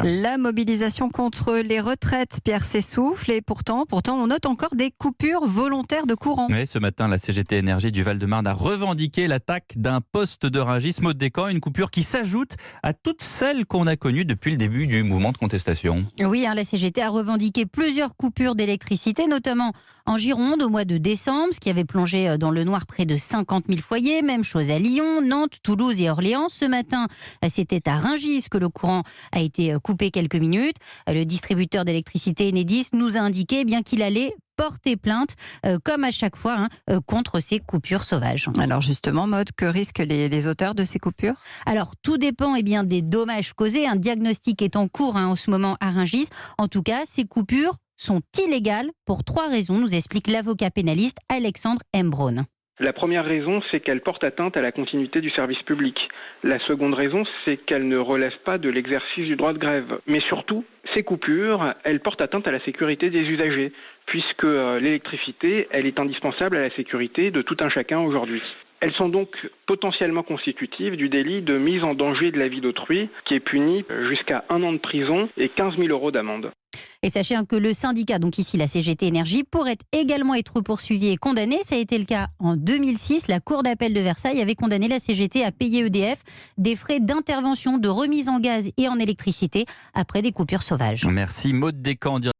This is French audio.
La mobilisation contre les retraites, Pierre, s'essouffle et pourtant, on note encore des coupures volontaires de courant. Oui, ce matin, la CGT Énergie du Val-de-Marne a revendiqué l'attaque d'un poste de Rungis, Maud Descamps, une coupure qui s'ajoute à toutes celles qu'on a connues depuis le début du mouvement de contestation. Oui, la CGT a revendiqué plusieurs coupures d'électricité, notamment en Gironde au mois de décembre, ce qui avait plongé dans le noir près de 50 000 foyers. Même chose à Lyon, Nantes, Toulouse et Orléans. Ce matin, c'était à Rungis que le courant a été coupé quelques minutes. Le distributeur d'électricité Enedis nous a indiqué qu'il allait porter plainte, comme à chaque fois, contre ces coupures sauvages. Alors justement, Maud, que risquent les auteurs de ces coupures ? Alors, tout dépend des dommages causés. Un diagnostic est en cours en ce moment à Rungis. En tout cas, ces coupures sont illégales pour 3 raisons, nous explique l'avocat pénaliste Alexandre M. Braun. La première raison, c'est qu'elle porte atteinte à la continuité du service public. La seconde raison, c'est qu'elle ne relève pas de l'exercice du droit de grève. Mais surtout, ces coupures, elles portent atteinte à la sécurité des usagers, puisque l'électricité, elle est indispensable à la sécurité de tout un chacun aujourd'hui. Elles sont donc potentiellement constitutives du délit de mise en danger de la vie d'autrui, qui est puni jusqu'à 1 an de prison et 15 000 € d'amende. Et sachez que le syndicat, donc ici la CGT Énergie, pourrait également être poursuivi et condamné. Ça a été le cas en 2006. La Cour d'appel de Versailles avait condamné la CGT à payer EDF des frais d'intervention, de remise en gaz et en électricité après des coupures sauvages. Merci Maud Descamps.